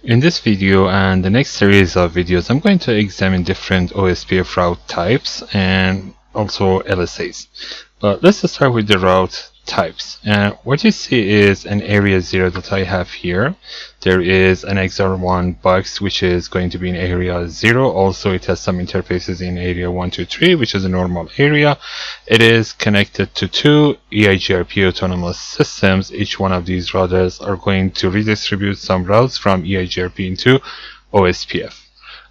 In this video and the next series of videos, I'm going to examine different OSPF route types and also LSAs. But let's start with the route types. And what you see is an area 0 that I have here. There is an XR1 box which is going to be in area 0. Also, it has some interfaces in area 1, 2, 3, which is a normal area. It is connected to two EIGRP autonomous systems. Each one of these routers are going to redistribute some routes from EIGRP into OSPF.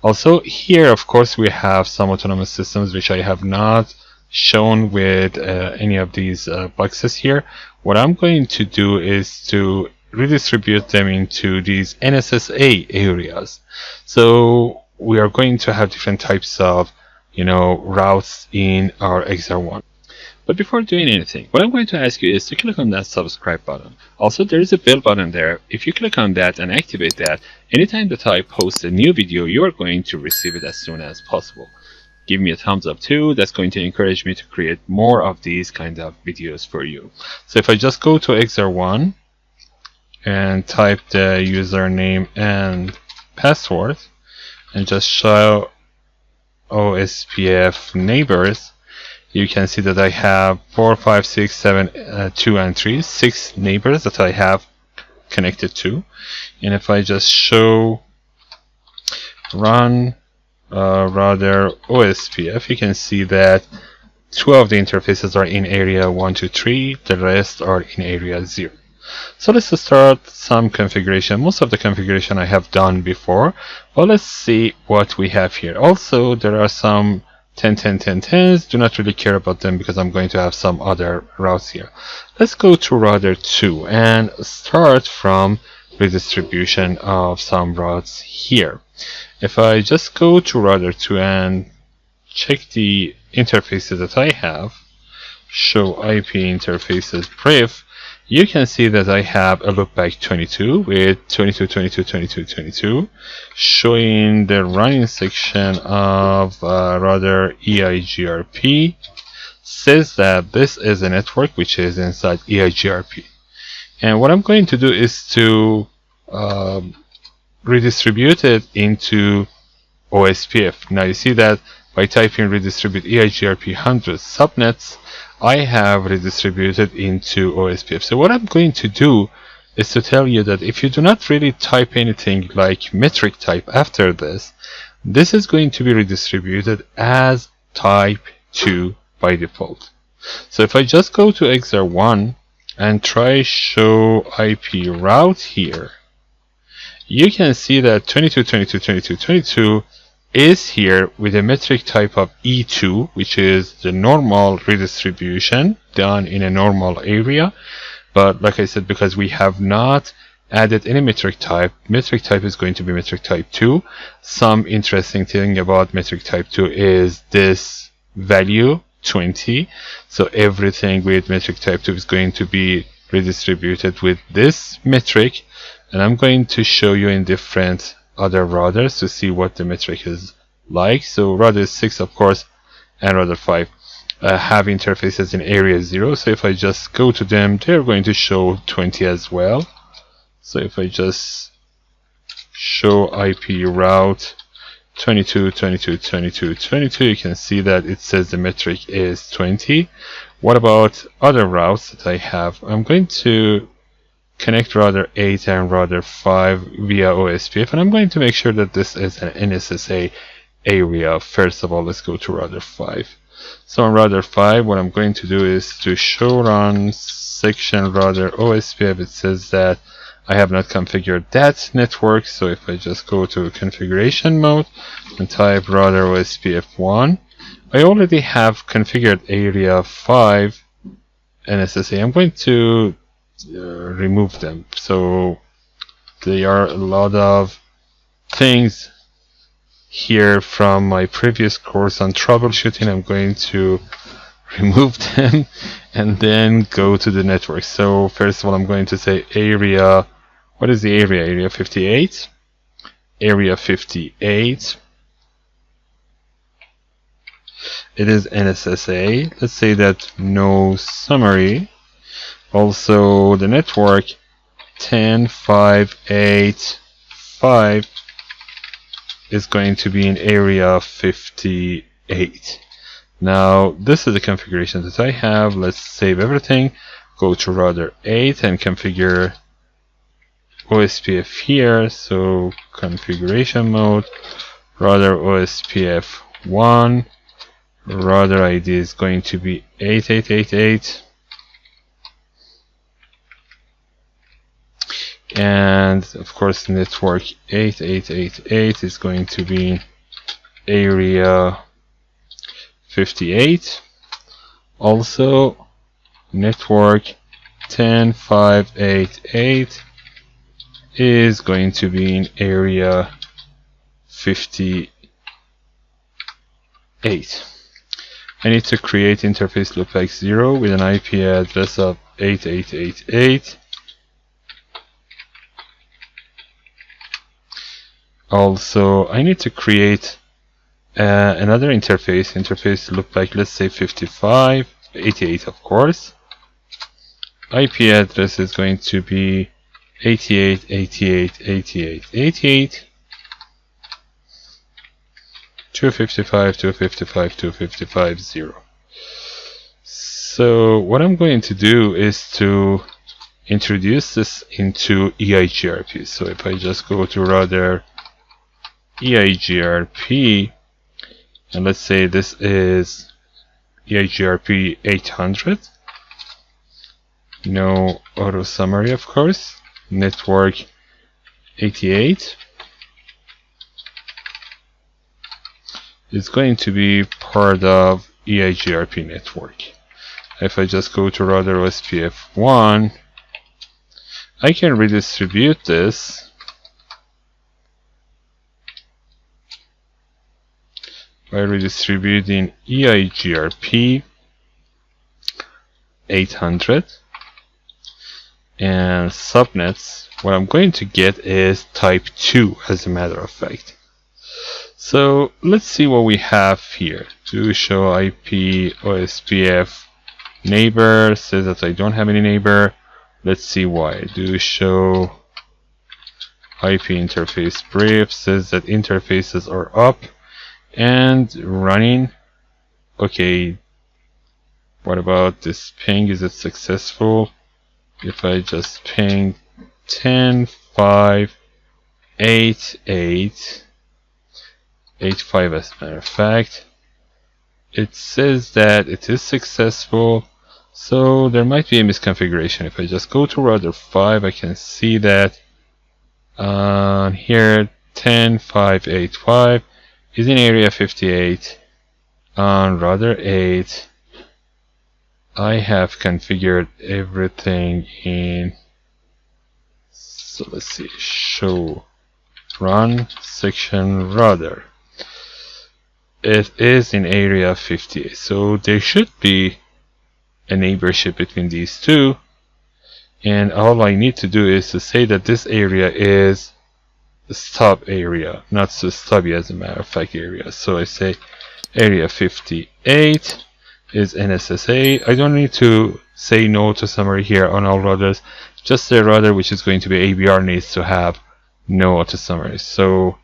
Also, here, of course, we have some autonomous systems which I have not shown with any of these boxes here. What I'm going to do is to redistribute them into these NSSA areas. So we are going to have different types of routes in our XR1. But before doing anything, what I'm going to ask you is to click on that subscribe button. Also, there is a bell button there. If you click on that and activate that, anytime that I post a new video, you are going to receive it as soon as possible. Give me a thumbs up too. That's going to encourage me to create more of these kind of videos for you. So if I just go to XR1 and type the username and password and just show OSPF neighbors, you can see that I have 4, 5, 6, 7, 2, and 3, 6 neighbors that I have connected to. And if I just show run router OSPF, you can see that 2 of the interfaces are in area 1, 2, 3, the rest are in area 0. So let's start some configuration. Most of the configuration I have done before, but let's see what we have here. Also, there are some 10, 10, 10, 10s. Do not really care about them because I'm going to have some other routes here. Let's go to router 2 and start from redistribution of some routes here. If I just go to router 2 and check the interfaces that I have, show IP interfaces brief, you can see that I have a loopback 22 with 22, 22, 22, 22, showing the running section of router EIGRP. Says that this is a network which is inside EIGRP. And what I'm going to do is to redistribute it into OSPF. Now you see that by typing redistribute EIGRP 100 subnets, I have redistributed into OSPF. So what I'm going to do is to tell you that if you do not really type anything like metric type after this, this is going to be redistributed as type 2 by default. So if I just go to XR1 and try show IP route here, you can see that 22, 22, 22, 22 is here with a metric type of E2, which is the normal redistribution done in a normal area. But like I said, because we have not added any metric type is going to be metric type 2. Some interesting thing about metric type 2 is this value 20. So everything with metric type 2 is going to be redistributed with this metric. And I'm going to show you in different other routers to see what the metric is like. So router 6, of course, and router 5 have interfaces in area 0. So if I just go to them, they're going to show 20 as well. So if I just show IP route 22, 22, 22, 22, you can see that it says the metric is 20. What about other routes that I have? I'm going to connect router 8 and router 5 via OSPF, and I'm going to make sure that this is an NSSA area. First of all, let's go to router 5. So on router 5, what I'm going to do is to show run section router OSPF. It says that I have not configured that network, so if I just go to configuration mode and type router OSPF 1, I already have configured area 5 NSSA. I'm going to remove them. So there are a lot of things here from my previous course on troubleshooting. I'm going to remove them and then go to the network. So first of all, I'm going to say area. What is the area? Area 58. Area 58. It is NSSA. Let's say that no summary. Also the network 10.5.8.5 5 is going to be in area 58. Now this is the configuration that I have. Let's save everything, go to router 8 and configure Ospf here. So configuration mode, router Ospf 1, router ID is going to be 8888, and of course network 8888 is going to be area 58. Also network 10588 is going to be in area 58. I need to create interface loopback 0 with an IP address of 8888. Also, I need to create another interface loopback, let's say 5588, of course. IP address is going to be 88888888, 255.255.255.0. So what I'm going to do is to introduce this into EIGRP. So if I just go to router EIGRP, and let's say this is EIGRP 800, no auto summary, of course, network 88 is going to be part of EIGRP network. If I just go to router Ospf 1, I can redistribute this by redistributing EIGRP 800 and subnets. What I'm going to get is type 2, as a matter of fact. So let's see what we have here. Do show IP Ospf neighbor, says that I don't have any neighbor. Let's see why. Do show IP interface brief, says that interfaces are up and running. Okay, what about this ping? Is it successful? If I just ping 10.5.8.8.85, as a matter of fact, it says that it is successful. So there might be a misconfiguration. If I just go to router 5, I can see that here 10.5.8.5 is in area 58. On router 8, I have configured everything in, so let's see, show run section router. It is in area 58, so there should be a neighborship between these two, and all I need to do is to say that this area is the stub area, not so stubby, as a matter of fact, area. So I say area 58 is NSSA. I don't need to say no to summary here on all routers. Just a router which is going to be ABR needs to have no auto summary. So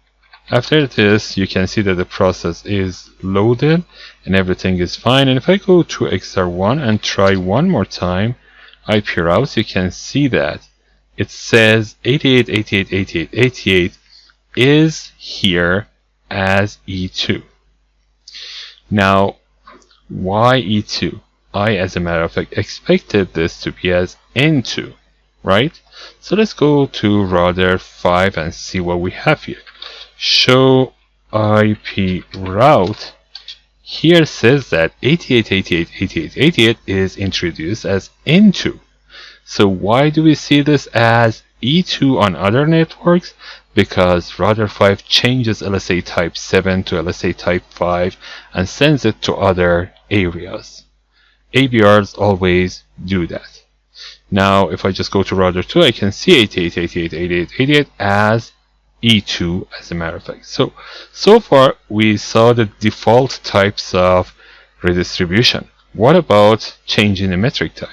after this, you can see that the process is loaded and everything is fine. And if I go to XR1 and try one more time IP routes, you can see that it says 88.88.88.88 is here as E2. Now, why E2? I, as a matter of fact, expected this to be as N2, right? So let's go to router 5 and see what we have here. Show IP route. Here says that 88.88.88.88 is introduced as N2. So why do we see this as E2 on other networks? Because router 5 changes LSA type 7 to LSA type 5 and sends it to other areas. ABRs always do that. Now if I just go to router 2, I can see 88.88.88.88 as E2, as a matter of fact. So far we saw the default types of redistribution. What about changing the metric type?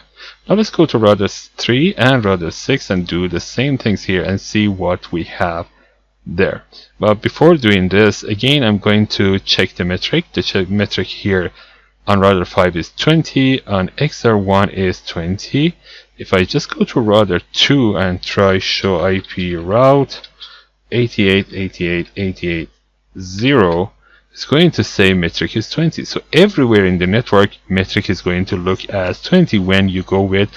Now let's go to router 3 and router 6 and do the same things here and see what we have there. But before doing this, again, I'm going to check the metric. The metric here on router 5 is 20, on XR1 is 20. If I just go to router 2 and try show IP route 88.88.88.0, it's going to say metric is 20. So everywhere in the network, metric is going to look as 20 when you go with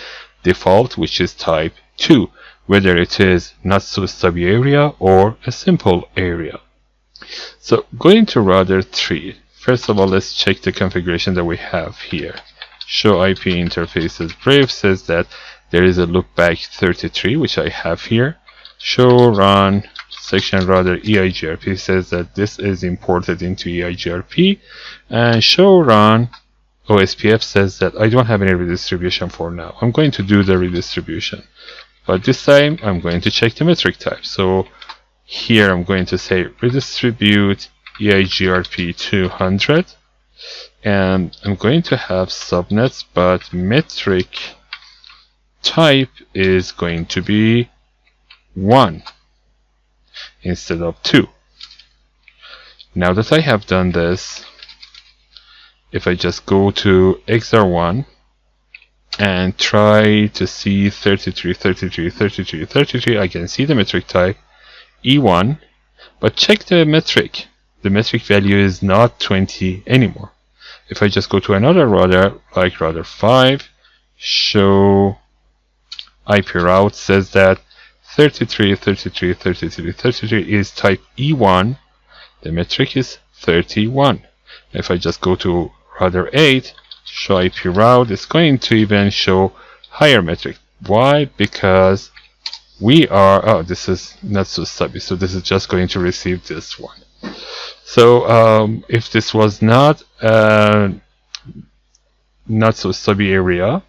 default, which is type 2, whether it is not so stubby area or a simple area. So going to router 3, first of all, let's check the configuration that we have here. Show IP interfaces brief says that there is a loopback 33, which I have here. Show run section router EIGRP says that this is imported into EIGRP, and show run Ospf says that I don't have any redistribution for now. I'm going to do the redistribution, but this time I'm going to check the metric type. So here I'm going to say redistribute EIGRP 200, and I'm going to have subnets, but metric type is going to be 1 instead of 2. Now that I have done this, if I just go to XR1 and try to see 33, 33, 33, 33, I can see the metric type E1, but check the metric. The metric value is not 20 anymore. If I just go to another router, like router 5, show IP route says that 33, 33, 33, 33 is type E1. The metric is 31. If I just go to router 8, show IP route, it's going to even show higher metric. Why? Because we are, oh, this is not so stubby, so this is just going to receive this one. So if this was not so stubby area,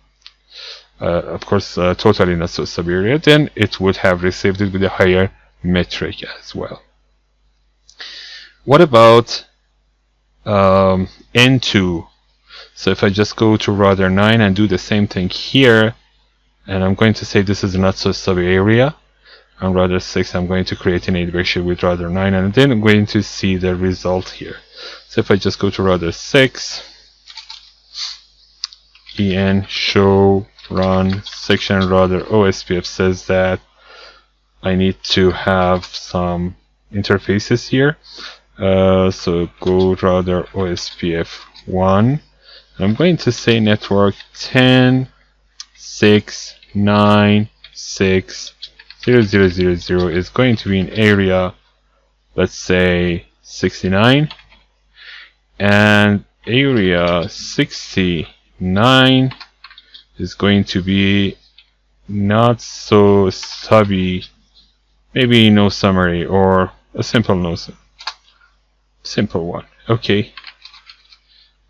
of course totally not so stubby area, then it would have received it with a higher metric as well. What about N2? So if I just go to router 9 and do the same thing here, and I'm going to say this is not so stubby area, on router 6 I'm going to create an neighborship with router 9, and then I'm going to see the result here. So if I just go to router 6, en show run section router Ospf says that I need to have some interfaces here. So go router Ospf 1. I'm going to say network 10, 6, 9, 6, 0, 0, 0, 0 is going to be in area, let's say 69, and area 69 is going to be not so stubby, maybe no summary, or a simple simple one. Okay,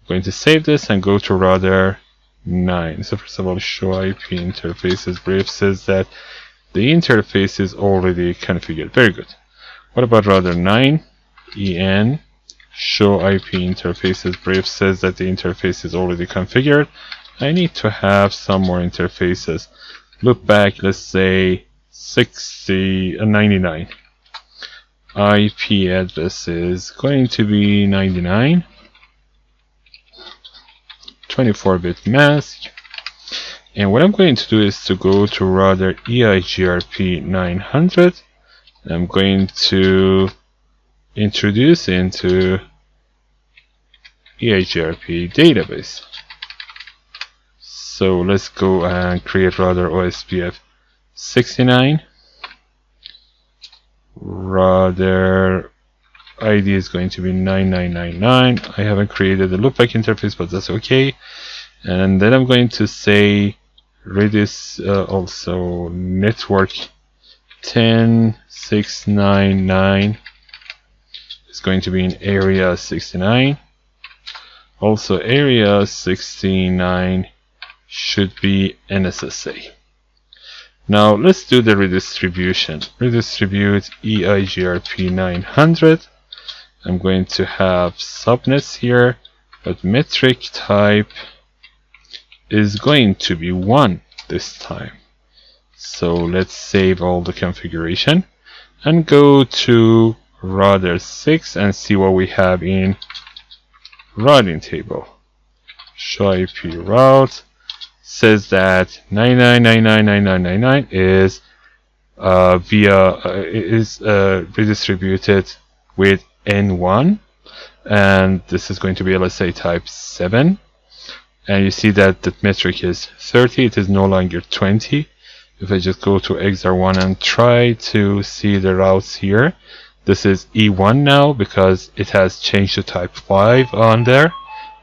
I'm going to save this and go to router 9. So first of all, show IP interfaces brief says that the interface is already configured. Very good. What about router 9? En show IP interfaces brief says that the interface is already configured. I need to have some more interfaces. Loop back, let's say 99. IP address is going to be 99. 24-bit mask. And what I'm going to do is to go to router EIGRP 900. I'm going to introduce into EIGRP database. So let's go and create router Ospf 69. Router ID is going to be 9999. I haven't created a loopback interface, but that's okay. And then I'm going to say Redis also network 10699 is going to be in area 69. Also area 69 should be NSSA. Now let's do the redistribution. Redistribute EIGRP 900. I'm going to have subnets here, but metric type is going to be 1 this time. So let's save all the configuration. and go to router 6 and see what we have in routing table. Show IP route says that 99999999 is redistributed with N1, and this is going to be LSA type 7, and you see that the metric is 30, it is no longer 20. If I just go to XR1 and try to see the routes here, this is E1 now because it has changed to type 5 on there,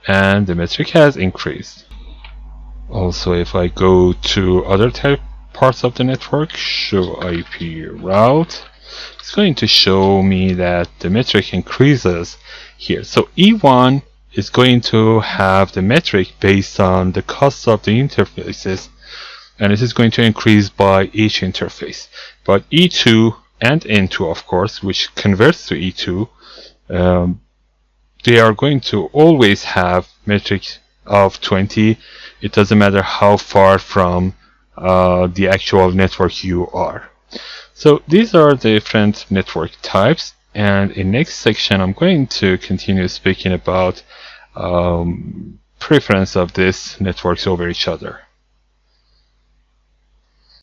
and the metric has increased. Also, if I go to other parts of the network, show IP route, it's going to show me that the metric increases here. So E1 is going to have the metric based on the cost of the interfaces, and it is going to increase by each interface. But E2 and N2, of course, which converts to E2, they are going to always have metric of 20. It doesn't matter how far from the actual network you are. So these are the different network types, and in next section I'm going to continue speaking about preference of these networks over each other.